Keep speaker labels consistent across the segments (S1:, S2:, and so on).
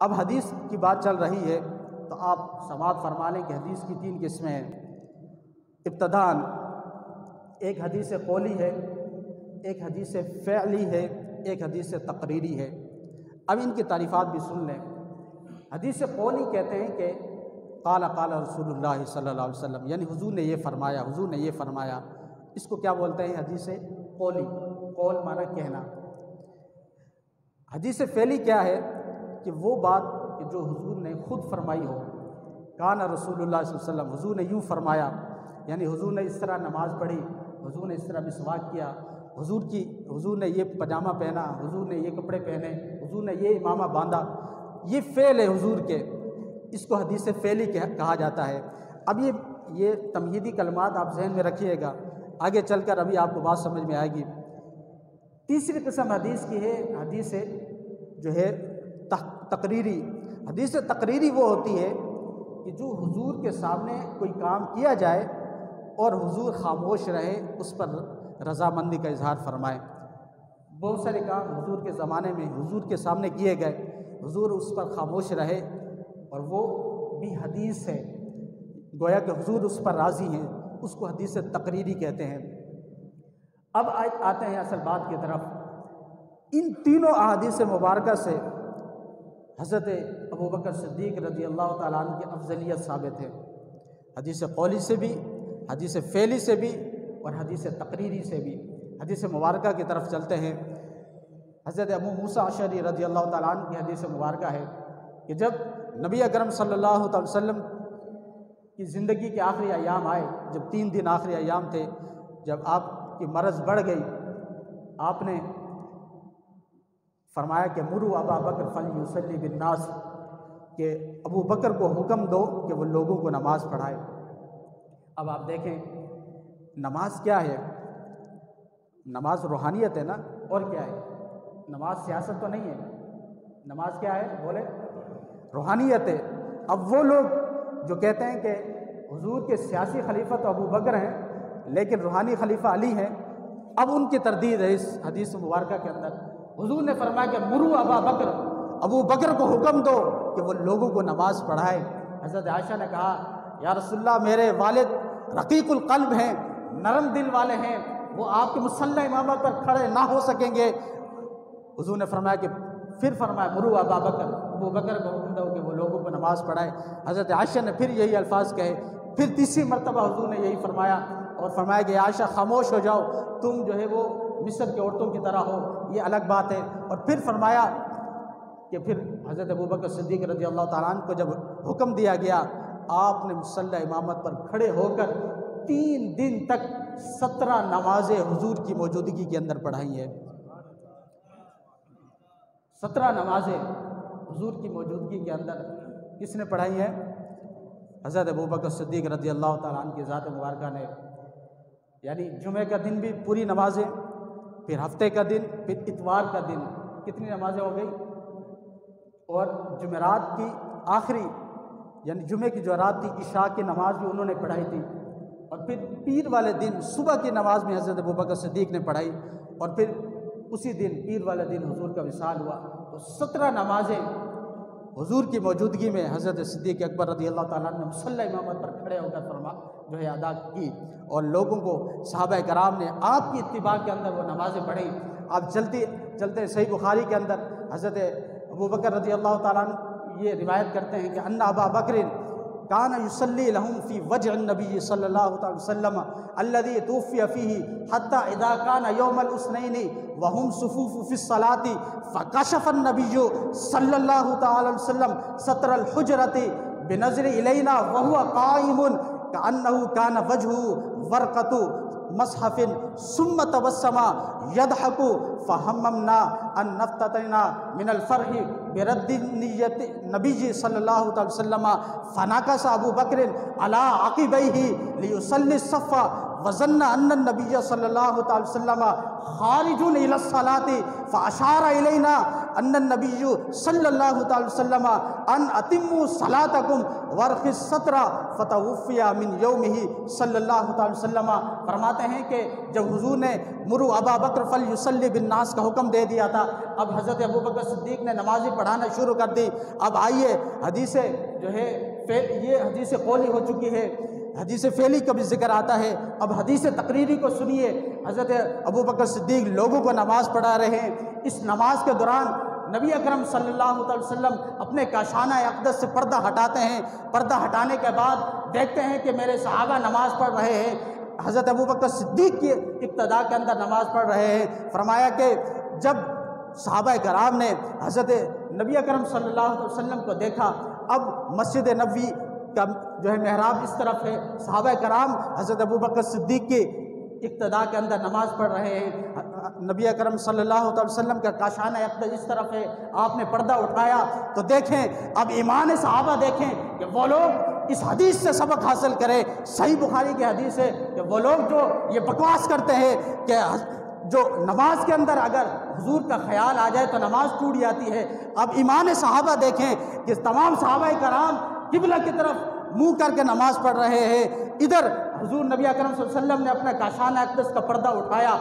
S1: اب حدیث کی بات چل رہی ہے تو آپ سماعت فرما لیں کہ حدیث کی 3 قسمیں ہیں۔ ابتداً ایک حدیث قولی ہے، ایک حدیث فعلی ہے، ایک حدیث تقریری ہے۔ اب ان کی تعریفات بھی سن لیں۔ حدیث قولی کہتے ہیں کہ قال قال رسول اللہ صلی اللہ علیہ وسلم، یعنی حضور نے یہ فرمایا، حضور نے یہ فرمایا، اس کو کیا بولتے ہیں؟ حدیث قولی۔ قول معنی کہنا۔ حدیث فعلی کیا ہے کہ وہ بات کہ جو حضور نے خود فرمائی ہو، کان رسول اللہ صلی اللہ علیہ وسلم، حضور نے یوں فرمایا، یعنی حضور نے اس طرح نماز پڑھی، حضور نے اس طرح مسواک کیا، حضور نے یہ پاجامہ پہنا، حضور نے یہ کپڑے پہنے، حضور نے یہ امامہ باندھا، یہ فعل ہے حضور کے، اس کو حدیث فعلی کہا جاتا ہے۔ اب یہ تمہیدی کلمات آپ ذہن میں رکھیے گا، آگے چل کر ابھی آپ کو بات سمجھ میں آئے گی۔ تیسری قسم حدیث کی ہے حدیث جو ہے تقریری۔ حدیث تقریری وہ ہوتی ہے کہ جو حضور کے سامنے کوئی کام کیا جائے اور حضور خاموش رہے، اس پر رضامندی کا اظہار فرمائے۔ بہت سارے کام حضور کے زمانے میں حضور کے سامنے کیے گئے، حضور اس پر خاموش رہے، اور وہ بھی حدیث ہے، گویا کہ حضور اس پر راضی ہیں، اس کو حدیث تقریری کہتے ہیں۔ اب آتے ہیں اصل بات کی طرف۔ ان تینوں احادیث مبارکہ سے حضرت ابوبکر صدیق رضی اللہ تعالیٰ عنہ کی افضلیت ثابت ہے، حدیث قولی سے بھی، حدیث فعلی سے بھی، اور حدیث تقریری سے بھی۔ حدیث مبارکہ کی طرف چلتے ہیں۔ حضرت ابو موسیٰ اشعری رضی اللہ تعالیٰ عنہ کی حدیث مبارکہ ہے کہ جب نبی اکرم صلی اللہ علیہ وسلم کی زندگی کے آخری ایام آئے، جب 3 دن آخری ایام تھے، جب آپ کی مرض بڑھ گئی، آپ نے فرمایا کہ مروا ابا بکر فلیصلی بالناس، کہ ابو بکر کو حکم دو کہ وہ لوگوں کو نماز پڑھائے۔ اب آپ دیکھیں نماز کیا ہے؟ نماز روحانیت ہے نا، اور کیا ہے؟ نماز سیاست تو نہیں ہے، نماز کیا ہے؟ بولے، روحانیت ہے۔ اب وہ لوگ جو کہتے ہیں کہ حضور کے سیاسی خلیفہ تو ابو بکر ہیں لیکن روحانی خلیفہ علی ہیں، اب ان کی تردید ہے اس حدیث مبارکہ کے اندر۔ حضور نے فرمایا کہ مروا ابا بکر، ابو بکر کو حکم دو کہ وہ لوگوں کو نماز پڑھائے۔ حضرت عائشہ نے کہا یا رسول اللہ، میرے والد رقیق القلب ہیں، نرم دل والے ہیں، وہ آپ کے مصلی امامت پر کھڑے نہ ہو سکیں گے۔ حضور نے فرمایا کہ پھر فرمایا مروا ابا بکر، ابو بکر کو حکم دو کہ وہ لوگوں کو نماز پڑھائے۔ حضرت عائشہ نے پھر یہی الفاظ کہے، پھر تیسری مرتبہ حضور نے یہی فرمایا، اور فرمایا کہ عائشہ خاموش ہو جاؤ، تم جو ہے وہ مصر کے عورتوں کی طرح ہو، یہ الگ بات ہے۔ اور پھر فرمایا کہ پھر حضرت ابوبکر صدیق رضی اللہ تعالیٰ عنہ کو جب حکم دیا گیا، آپ نے مصلی امامت پر کھڑے ہو کر 3 دن تک 17 نمازیں حضور کی موجودگی کے اندر پڑھائی ہیں۔ 17 نمازیں حضور کی موجودگی کے اندر کس نے پڑھائی ہیں؟ حضرت ابوبکر صدیق رضی اللہ تعالیٰ عنہ کی ذات مبارکہ نے۔ یعنی جمعہ کا دن بھی پوری نمازیں، پھر ہفتے کا دن، پھر اتوار کا دن، کتنی نمازیں ہو گئی؟ اور جمعرات کی آخری، یعنی جمعے کی جو رات تھی، عشاء کی نماز بھی انہوں نے پڑھائی تھی، اور پھر پیر والے دن صبح کی نماز میں حضرت ابوبکر صدیق نے پڑھائی، اور پھر اسی دن پیر والے دن حضور کا وصال ہوا۔ تو 17 نمازیں حضور کی موجودگی میں حضرت صدیق اکبر رضی اللہ تعالیٰ نے مصلی امامت پر کھڑے ہو کر ادا کی، اور لوگوں کو صحابہ کرام نے آپ کی اتباع کے اندر وہ نمازیں پڑھی۔ آپ چلتے صحیح بخاری کے اندر حضرت ابوبکر رضی اللہ تعالیٰ عنہ یہ روایت کرتے ہیں کہ ان ابا بکر کان یصلی لهم فی وجع النبی صلی اللہ تعالی وسلم الذی توفی فیہ حتی اذا کان یوم الاثنین وهم صفوف فی الصلاة فکشف النبی صلی اللہ تعالی وسلم ستر الحجرۃ بنظر الینا وهو قائم کأنہ کان وجهه ورقۃ مصحف ثم تبسم يضحك فهممنا ان نفتتنا من الفرح برد نیت نبی صلی اللہ علیہ وسلم فناکس ابو بکر علی عقبیہ لیصلی الصف وظن ان النبی صلی اللہ تعالی وسلم خارج الی الصلاۃ فاشار الینا ان النبی صلی اللہ تعالی وسلم ان اتموا صلاتکم ورخ الستر فتوفی من یومہ صلی اللہ تعالی وسلم۔ فرماتے ہیں کہ جب حضور نے مروا ابا بکر فلیصلی بالناس کا حکم دے دیا تھا، اب حضرت ابو بکر صدیق نے نمازیں پڑھانا شروع کر دی۔ اب آئیے حدیث جو ہے یہ حدیث قولی ہو چکی ہے، حدیث فعلی کا بھی ذکر آتا ہے۔ اب حدیث تقریری کو سنیے۔ حضرت ابو بکر صدیق لوگوں کو نماز پڑھا رہے ہیں۔ اس نماز کے دوران نبی اکرم صلی اللہ علیہ وسلم اپنے کاشانہ اقدس سے پردہ ہٹاتے ہیں۔ پردہ ہٹانے کے بعد دیکھتے ہیں کہ میرے صحابہ نماز پڑھ رہے ہیں۔ حضرت ابو بکر صدیق کی اقتداء کے اندر نماز پڑھ رہے ہیں۔ فرمایا کہ جب صحابہ کرام نے حضرت نبی اکرم صلی اللہ علیہ وسلم کو دیکھا، اب مسجد نبوی کا جو ہے محراب اس طرف ہے، صحابہ کرام حضرت ابو بکر صدیق کی اقتداء کے اندر نماز پڑھ رہے ہیں۔ نبی اکرم صلی اللہ علیہ وسلم کا کاشانہ اقدس اس طرف ہے، آپ نے پردہ اٹھایا تو دیکھیں اب ایمان صحابہ دیکھیں کہ وہ لوگ اس حدیث سے سبق حاصل کریں۔ صحیح بخاری کی حدیث ہے کہ وہ لوگ جو یہ بکواس کرتے ہیں کہ جو نماز کے اندر اگر حضور کا خیال آ جائے تو نماز ٹوٹ جاتی ہے، اب ایمان صحابہ دیکھیں کہ تمام صحابہ کرام قبلہ کی طرف منہ کر کے نماز پڑھ رہے ہیں۔ ادھر حضور نبی اکرم صلی اللہ علیہ وسلم نے اپنا کاشانہ اقدس کا پردہ اٹھایا،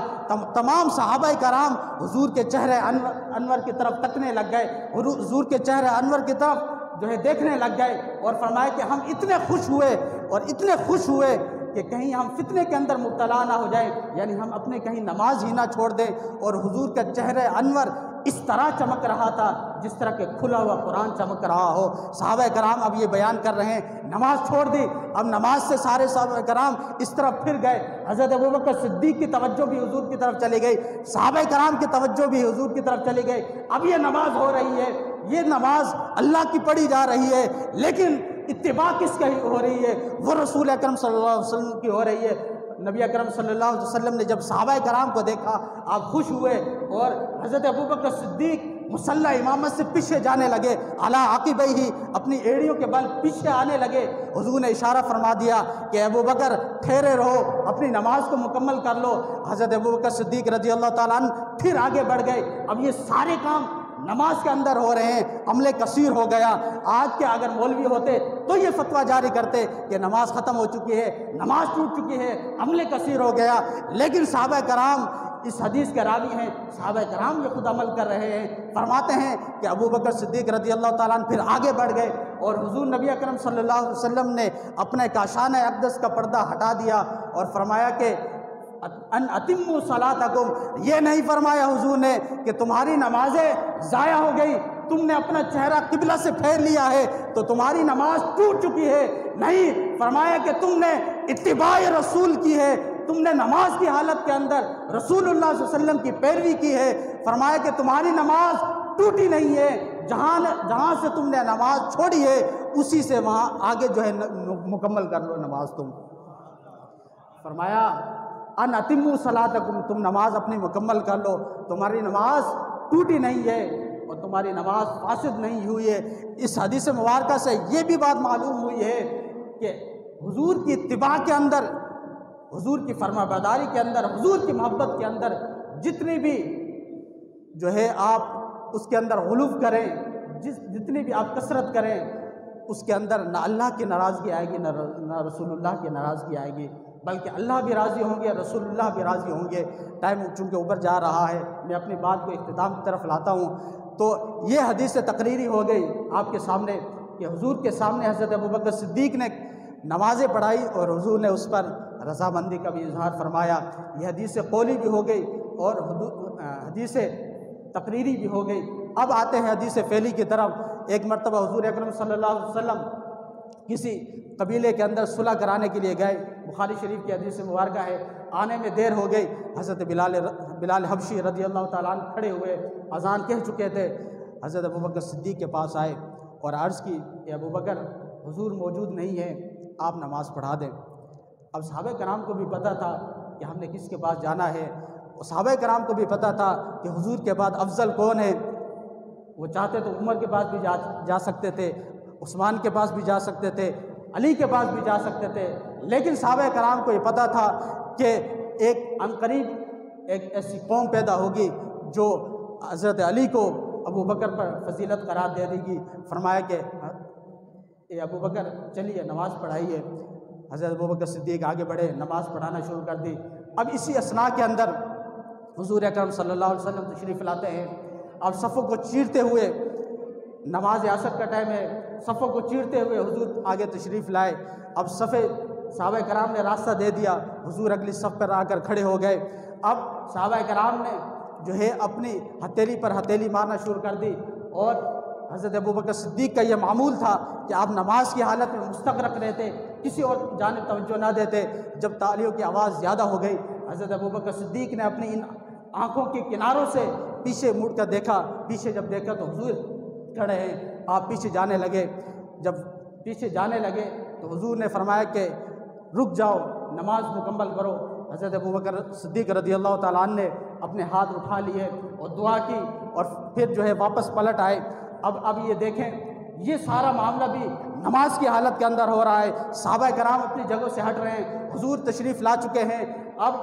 S1: تمام صحابہ کرام حضور کے چہرے انور کی طرف تکنے لگ گئے، حضور کے چہرے انور کی طرف جو ہے دیکھنے لگ گئے، اور فرمایا کہ ہم اتنے خوش ہوئے کہ کہیں ہم فتنے کے اندر مبتلا نہ ہو جائیں، یعنی ہم اپنے کہیں نماز ہی نہ چھوڑ دیں۔ اور حضور کا چہرہ انور اس طرح چمک رہا تھا جس طرح کہ کھلا ہوا قرآن چمک رہا ہو۔ صحابہ کرام اب یہ بیان کر رہے ہیں نماز چھوڑ دی، اب نماز سے سارے صحابہ کرام اس طرف پھر گئے۔ حضرت ابوبکر صدیق کی توجہ بھی حضور کی طرف چلی گئی، صحابہ کرام کی توجہ بھی حضور کی طرف چلی گئی۔ اب یہ نماز ہو رہی ہے، یہ نماز اللہ کی پڑھی جا رہی ہے، لیکن اتباع کس کی ہو رہی ہے؟ وہ رسول اکرم صلی اللہ علیہ وسلم کی ہو رہی ہے۔ نبی اکرم صلی اللہ علیہ وسلم نے جب صحابہ کرام کو دیکھا آپ خوش ہوئے، اور حضرت ابوبکر صدیق مصلی امامت سے پیچھے جانے لگے، علی عقبیہ اپنی ایڑیوں کے بل پیچھے آنے لگے۔ حضور نے اشارہ فرما دیا کہ ابوبکر ٹھہرے رہو، اپنی نماز کو مکمل کر لو۔ حضرت ابوبکر صدیق رضی اللہ تعالیٰ عنہ پھر آگے بڑھ گئے۔ اب یہ سارے کام نماز کے اندر ہو رہے ہیں، عمل کثیر ہو گیا۔ آج کے اگر مولوی ہوتے تو یہ فتویٰ جاری کرتے کہ نماز ختم ہو چکی ہے، نماز ٹوٹ چکی ہے، عمل کثیر ہو گیا، لیکن صحابہ کرام اس حدیث کے راوی ہیں، صحابہ کرام یہ خود عمل کر رہے ہیں۔ فرماتے ہیں کہ ابوبکر صدیق رضی اللہ تعالیٰ عنہ پھر آگے بڑھ گئے، اور حضور نبی اکرم صلی اللہ علیہ وسلم نے اپنے کاشانہ اقدس کا پردہ ہٹا دیا اور فرمایا کہ ان اتموا صلاتکم، یہ نہیں فرمایا حضور نے کہ تمہاری نمازیں ضائع ہو گئی، تم نے اپنا چہرہ قبلہ سے پھیر لیا ہے تو تمہاری نماز ٹوٹ چکی ہے، نہیں، فرمایا کہ تم نے اتباع رسول کی ہے، تم نے نماز کی حالت کے اندر رسول اللہ صلی اللہ علیہ وسلم کی پیروی کی ہے۔ فرمایا کہ تمہاری نماز ٹوٹی نہیں ہے، جہاں سے تم نے نماز چھوڑی ہے اسی سے وہاں آگے جو ہے مکمل کر لو نماز تم۔ فرمایا ان اتموا صلاتکم، تم نماز اپنی مکمل کر لو، تمہاری نماز ٹوٹی نہیں ہے اور تمہاری نماز فاسد نہیں ہوئی ہے۔ اس حدیث مبارکہ سے یہ بھی بات معلوم ہوئی ہے کہ حضور کی اتباع کے اندر، حضور کی فرما برداری کے اندر، حضور کی محبت کے اندر جتنی بھی جو ہے آپ اس کے اندر غلو کریں، جتنی بھی آپ کثرت کریں، اس کے اندر نہ اللہ کی ناراضگی آئے گی نہ رسول اللہ کی ناراضگی آئے گی، بلکہ اللہ بھی راضی ہوں گے، رسول اللہ بھی راضی ہوں گے۔ ٹائم چونکہ اوپر جا رہا ہے، میں اپنی بات کو اختتام کی طرف لاتا ہوں۔ تو یہ حدیث تقریری ہو گئی آپ کے سامنے کہ حضور کے سامنے حضرت ابوبکر صدیق نے نمازیں پڑھائی اور حضور نے اس پر رضامندی کا بھی اظہار فرمایا۔ یہ حدیث قولی بھی ہو گئی اور حدیث تقریری بھی ہو گئی۔ اب آتے ہیں حدیث فعلی کی طرف۔ ایک مرتبہ حضور اکرم صلی اللہ علیہ وسلم کسی قبیلے کے اندر صلح کرانے کے لیے گئے، بخاری شریف کی حدیث مبارکہ ہے، آنے میں دیر ہو گئی۔ حضرت بلال حبشی رضی اللہ تعالیٰ عنہ کھڑے ہوئے، اذان کہہ چکے تھے، حضرت ابوبکر صدیق کے پاس آئے اور عرض کی کہ ابوبکر حضور موجود نہیں ہے، آپ نماز پڑھا دیں۔ اب صحابہ کرام کو بھی پتہ تھا کہ ہم نے کس کے پاس جانا ہے، اور صحابہ کرام کو بھی پتہ تھا کہ حضور کے بعد افضل کون ہے۔ وہ چاہتے تو عمر کے پاس بھی جا سکتے تھے، عثمان کے پاس بھی جا سکتے تھے، علی کے پاس بھی جا سکتے تھے، لیکن صحابہ کرام کو یہ پتہ تھا کہ ایک عنقریب ایک ایسی قوم پیدا ہوگی جو حضرت علی کو ابو بکر پر فضیلت قرار دے دے گی۔ فرمایا کہ اے ابو بکر چلیے نماز پڑھائیے۔ حضرت ابو بکر صدیق آگے بڑھے، نماز پڑھانا شروع کر دی۔ اب اسی اثناء کے اندر حضور اکرم صلی اللہ علیہ وسلم تشریف لاتے ہیں۔ اب صفوں کو چیرتے ہوئے، نماز عصر کا ٹائم ہے، صفوں کو چیرتے ہوئے حضور آگے تشریف لائے۔ اب صحابہ کرام نے راستہ دے دیا، حضور اگلی صف پر آ کر کھڑے ہو گئے۔ اب صحابہ کرام نے جو ہے اپنی ہتھیلی پر ہتھیلی مارنا شروع کر دی، اور حضرت ابوبکر صدیق کا یہ معمول تھا کہ آپ نماز کی حالت میں مستغرق رہتے، کسی اور جانب توجہ نہ دیتے۔ جب تالیوں کی آواز زیادہ ہو گئی، حضرت ابوبکر صدیق نے اپنی ان آنکھوں کے کناروں سے پیچھے مڑ کر دیکھا۔ پیچھے جب دیکھا تو حضور کھڑے ہیں۔ آپ پیچھے جانے لگے۔ جب پیچھے جانے لگے تو حضور نے فرمایا کہ رک جاؤ، نماز مکمل کرو۔ حضرت ابوبکر صدیق رضی اللہ تعالیٰ عنہ نے اپنے ہاتھ اٹھا لیے اور دعا کی، اور پھر جو ہے واپس پلٹ آئے۔ اب یہ دیکھیں، یہ سارا معاملہ بھی نماز کی حالت کے اندر ہو رہا ہے۔ صحابہ کرام اپنی جگہوں سے ہٹ رہے ہیں، حضور تشریف لا چکے ہیں۔ اب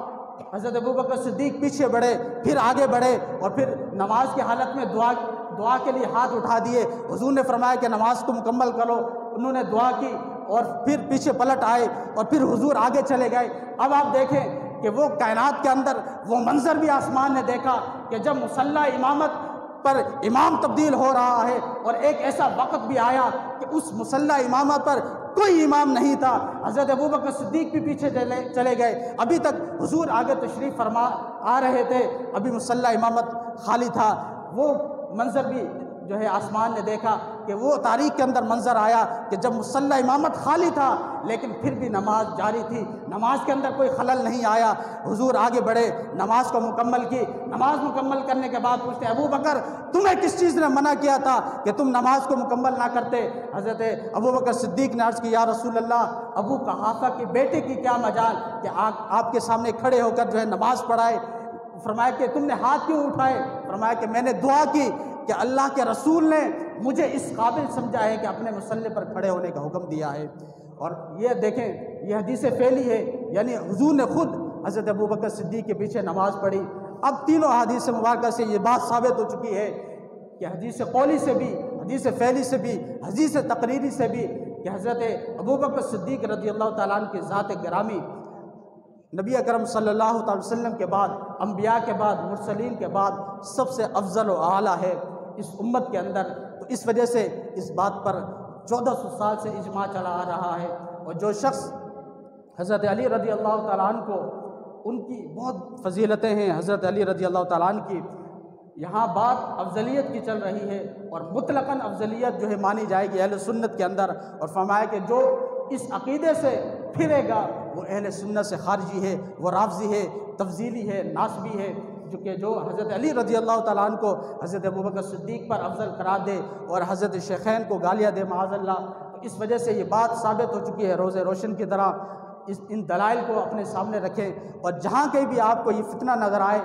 S1: حضرت ابوبکر صدیق پیچھے بڑھے، پھر آگے بڑھے، اور پھر نماز کی حالت میں دعا کے لیے ہاتھ اٹھا دیے۔ حضور نے فرمایا کہ نماز کو مکمل کرو۔ انہوں نے دعا کی اور پھر پیچھے پلٹ آئے، اور پھر حضور آگے چلے گئے۔ اب آپ دیکھیں کہ وہ کائنات کے اندر وہ منظر بھی آسمان نے دیکھا کہ جب مصلی امامت پر امام تبدیل ہو رہا ہے، اور ایک ایسا وقت بھی آیا کہ اس مصلی امامت پر کوئی امام نہیں تھا۔ حضرت ابوبکر صدیق بھی پیچھے چلے گئے۔ ابھی تک حضور آگے تشریف فرما آ رہے تھے، ابھی مصلی امامت خالی تھا۔ وہ منظر بھی جو ہے آسمان نے دیکھا کہ وہ تاریخ کے اندر منظر آیا کہ جب مصلی امامت خالی تھا لیکن پھر بھی نماز جاری تھی، نماز کے اندر کوئی خلل نہیں آیا۔ حضور آگے بڑھے، نماز کو مکمل کی۔ نماز مکمل کرنے کے بعد پوچھتے ابو بکر تمہیں کس چیز نے منع کیا تھا کہ تم نماز کو مکمل نہ کرتے؟ حضرت ابوبکر صدیق نے عرض کی یا رسول اللہ، ابو قحافہ کے بیٹے کی کیا مجال کہ آپ کے سامنے کھڑے ہو کر جو ہے نماز پڑھائے۔ فرمایا کہ تم نے ہاتھ کیوں اٹھائے؟ فرمایا کہ میں نے دعا کی کہ اللہ کے رسول نے مجھے اس قابل سمجھا ہے کہ اپنے مصلی پر کھڑے ہونے کا حکم دیا ہے۔ اور یہ دیکھیں، یہ حدیث فعلی ہے، یعنی حضور نے خود حضرت ابوبکر صدیق کے پیچھے نماز پڑھی۔ اب تینوں حدیث مبارکہ سے یہ بات ثابت ہو چکی ہے کہ حدیث قولی سے بھی، حدیث فعلی سے بھی، حدیث تقریری سے بھی، کہ حضرت ابوبکر صدیق رضی اللہ تعالیٰ عنہ کی ذات گرامی نبی اکرم صلی اللہ تعالی وسلم کے بعد، انبیاء کے بعد، مرسلین کے بعد سب سے افضل و اعلیٰ ہے اس امت کے اندر۔ تو اس وجہ سے اس بات پر 1400 سال سے اجماع چلا آ رہا ہے۔ اور جو شخص حضرت علی رضی اللہ تعالیٰ عنہ کو، ان کی بہت فضیلتیں ہیں حضرت علی رضی اللہ تعالیٰ عنہ کی، یہاں بات افضلیت کی چل رہی ہے، اور مطلقاً افضلیت جو ہے مانی جائے گی اہل سنت کے اندر۔ اور فرمایا کہ جو اس عقیدے سے پھرے گا وہ اہل سنت سے خارجی ہے، وہ رافضی ہے، تفضیلی ہے، ناسبی ہے، جو حضرت علی رضی اللہ تعالیٰ عنہ کو حضرت ابوبکر صدیق پر افضل قرار دے اور حضرت شیخین کو گالیاں دے معاذ اللہ۔ اس وجہ سے یہ بات ثابت ہو چکی ہے روز روشن کی طرح۔ ان دلائل کو اپنے سامنے رکھیں، اور جہاں کہیں بھی آپ کو یہ فتنہ نظر آئے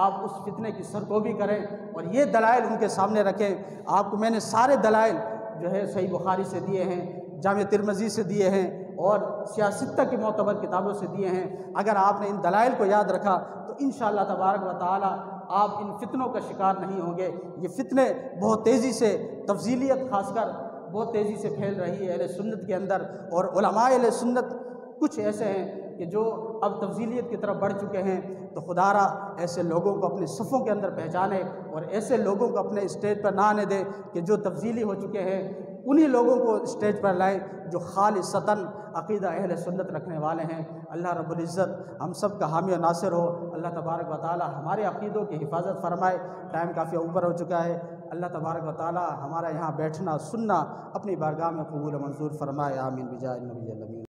S1: آپ اس فتنے کی سرکوبی کریں، اور یہ دلائل ان کے سامنے رکھیں۔ آپ کو میں نے سارے دلائل جو ہے صحیح بخاری سے دیے ہیں، جامع ترمذی سے دیے ہیں، اور سیاستہ کی معتبر کتابوں سے دیے ہیں۔ اگر آپ نے ان دلائل کو یاد رکھا تو انشاءاللہ تبارک و تعالی آپ ان فتنوں کا شکار نہیں ہوں گے۔ یہ فتنے بہت تیزی سے، تفضیلیت خاص کر بہت تیزی سے پھیل رہی ہے اہل سنت کے اندر، اور علماء اہل سنت کچھ ایسے ہیں کہ جو اب تفضیلیت کی طرف بڑھ چکے ہیں۔ تو خدا را ایسے لوگوں کو اپنے صفوں کے اندر پہچانے، اور ایسے لوگوں کو اپنے اسٹیج پر نہ آنے دے کہ جو تفضیلی ہو چکے ہیں۔ انہی لوگوں کو اسٹیج پر لائیں جو خالصتاً عقیدہ اہل سنت رکھنے والے ہیں۔ اللہ رب العزت ہم سب کا حامی و ناصر ہو۔ اللہ تبارک و تعالی ہمارے عقیدوں کی حفاظت فرمائے۔ ٹائم کافی اوپر ہو چکا ہے۔ اللہ تبارک و تعالی ہمارا یہاں بیٹھنا سننا اپنی بارگاہ میں قبول و منظور فرمائے۔ آمین بجاہ النبی الامین۔